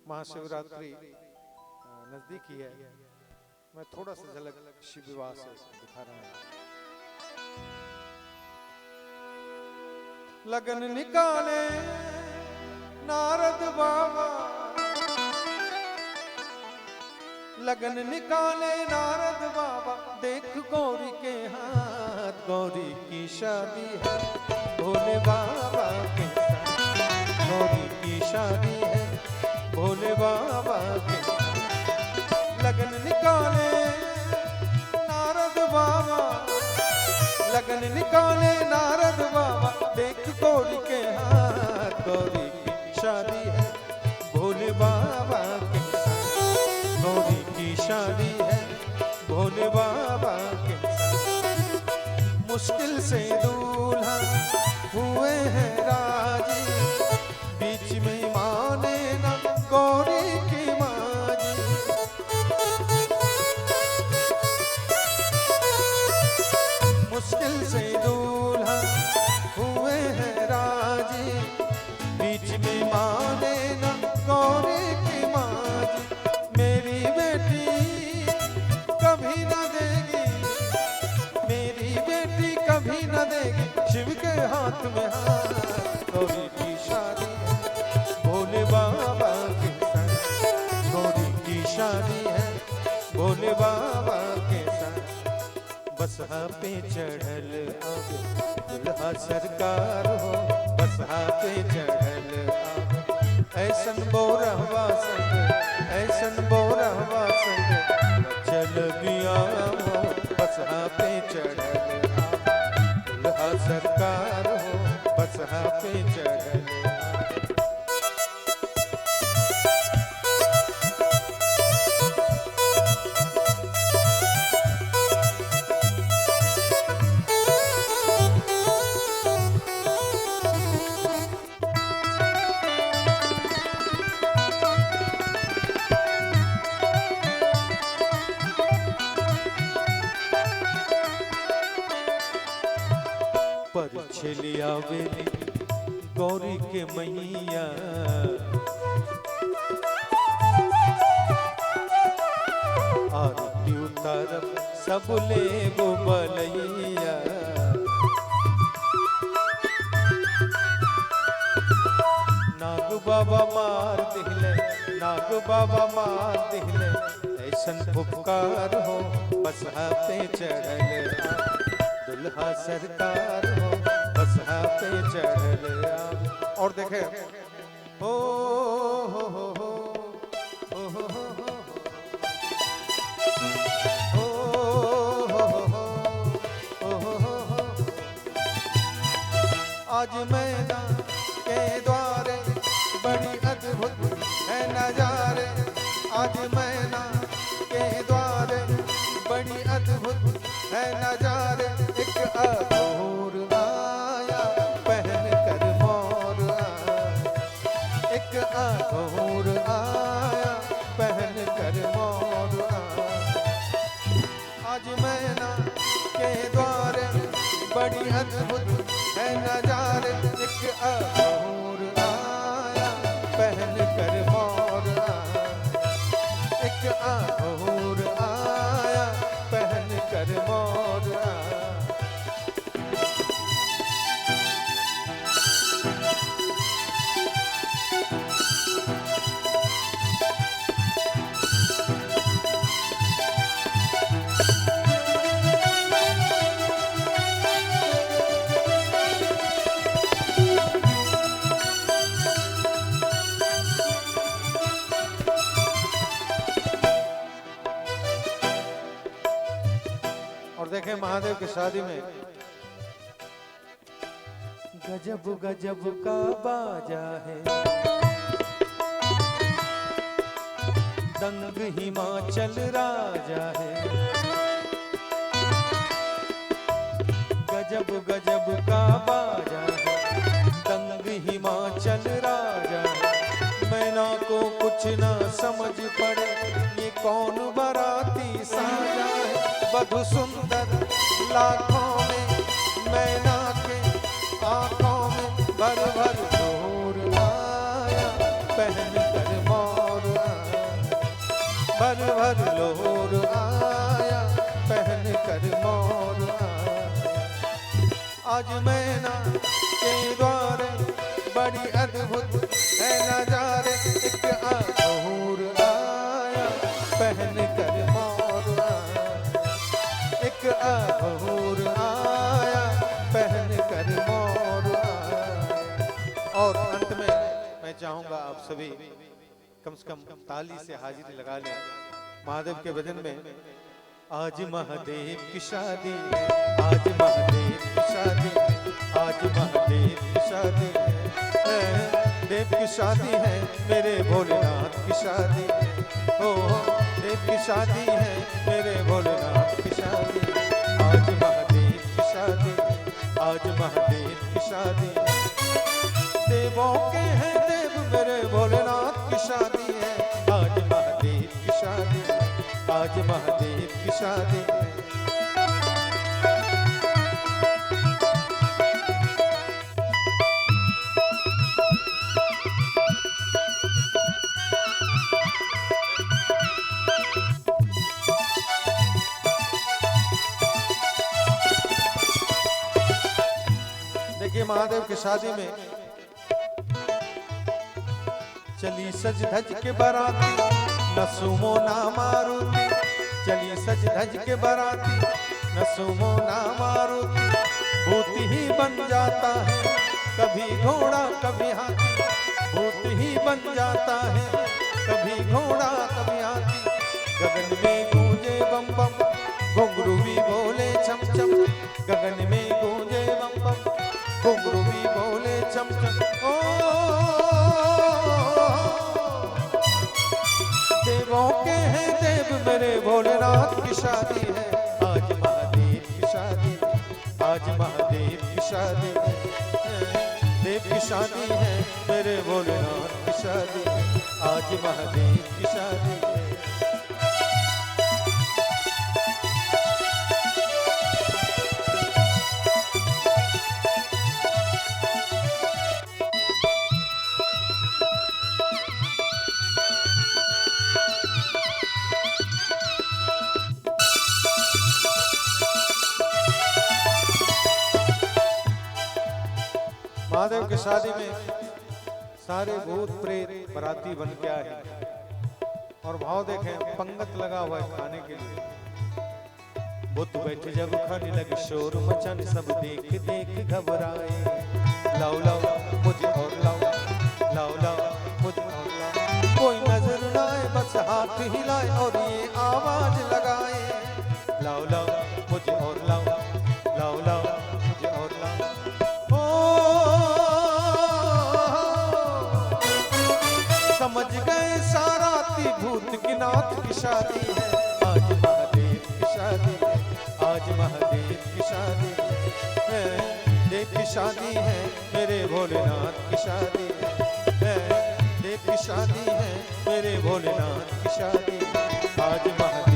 महाशिवरात्रि नजदीक ही है। मैं थोड़ा सा झलक शिव विवाह से दिखा रहा हूं। लगन निकाले नारद बाबा, लगन निकाले नारद बाबा, देख गौरी के हाथ, गौरी की शादी है भोले बाबा के साथ, गौरी की शादी है भोले बाबा के साथ। लगन निकाले नारद बाबा, लगन निकाले नारद बाबा, देख गौरी के हाथ, गौरी की शादी है भोले बाबा के साथ, गौरी की शादी है भोले बाबा के साथ। मुश्किल से दूल्हा हुए हैं राजी, बीच में माने ना गौरी की माजी। मुश्किल से दूल्हा हुए हैं राजी, बीच में माने ना गौरी की माजी। मेरी बेटी कभी न देगी, मेरी बेटी कभी न देगी शिव के हाथ में हाथ, गौरी की शादी है भोले बाबा के साथ, गौरी की शादी है भोले बाबा के साथ। बसहा पे चढ़ल अब दुल्हा सरकार हो, बसहा पे चढ़ल अब ऐसन बोरहवा संग, ऐसन बोरहवा संग चल गया हो। बसहा पे चढ़ल अब दुल्हा सरकार हो, बसहा पे चढ़ल अब। परिछलिया बेली गौरी के मैया, आरती उतारब सब ले वो बलैया। नाग बाबा मार दिहले, नाग बाबा मार दिहले ऐसन उपकार हो। बसहा पे चढ़ल दुल्हा सरकार हो, बसहा पे चढ़ल आब। और देखे हो हो हो हो हो हो हो हो हो हो। आज मैना के द्वारे बड़ी अद्भुत है नजारे, आज मैना के द्वारे बड़ी अद्भुत है नजारे। एक अघोर आया पहन कर मोर आया, एक अघोर आया पहन कर मोर आया। आज मैना के द्वारे बड़ी अद्भुत है नजारे, एक अघोर आया पहन कर मोर आया, एक अघोर आया पहन कर मोर आया। और देखें महादेव की शादी में गजब गजब का बाजा है, दंग हिमाचल राजा है। गजब गजब का बाजा है, दंग हिमाचल राजा है। मैना को कुछ ना समझ पड़े ये कौन बाराती साजा है। बधु सुंदर लाखों में मैना के आंखों में भर भर जोर आया, पहन कर मोर भर भर लोर आया, पहन कर मोर आया। आज मैना के द्वारे बड़ी अद्भुत है नजारे, एक अघोर आया, पहन कर मोर आया। एक अघोर आया, पहन कर मोर आया। और अंत में मैं चाहूंगा आप सभी कम से कम ताली से हाजिरी लगा लें महादेव के भजन में। आज महादेव की शादी, आज महादेव की शादी, आज महादेव की शादी है, देव की शादी है, मेरे भोलेनाथ की शादी। ओ देव की शादी है, मेरे भोलेनाथ की शादी। आज महादेव की शादी, आज महादेव की शादी, देवों के हैं देव, मेरे भोलेनाथ की शादी है। आज महादेव की शादी, आज महादेव की शादी। देखिए महादेव की शादी में चली सज धज के बाराती, न सुमो ना मारुति। चली सज धज के बाराती, न सुमो ना मारुति। भूत ही बन जाता है, कभी घोड़ा कभी हाथी। भूत ही बन जाता है, कभी घोड़ा कभी हाथी। गगन में गूंजे बम बम, घुंघरू भी बोले छम छम। गगन में गूंजे बम बम, घुंघरू भी बोले छम छम। ओ देवों के हैं देव, मेरे भोलेनाथ की शादी है। आज महादेव की शादी, आज महादेव की शादी है, देव की शादी है, मेरे भोलेनाथ की शादी। आज महादेव की शादी है। महादेव की शादी में सारे भूत प्रेत बराती बन के आए और भाव देखें, पंगत लगा हुआ है खाने के लिए। बुत बैठे जब खाने लगे, शोर मचन सब देख देख घबराए। लाओ लाओ मुझे और लाओ, लाओ लाओ मुझे और लाओ। कोई नजर ना आए, बस हाथ हिलाए और ये आवाज लगाए। लाओ लाओ मुझे और लाओ, लाओ लाओ मुझे और लाओ। समझ गए साराती, भूत की नाथ की शादी है। आज महादेव की शादी, आज महादेव की शादी है, देव की शादी है, मेरे भोलेनाथ की शादी है। देव की शादी है, मेरे भोलेनाथ की शादी। आज महादेव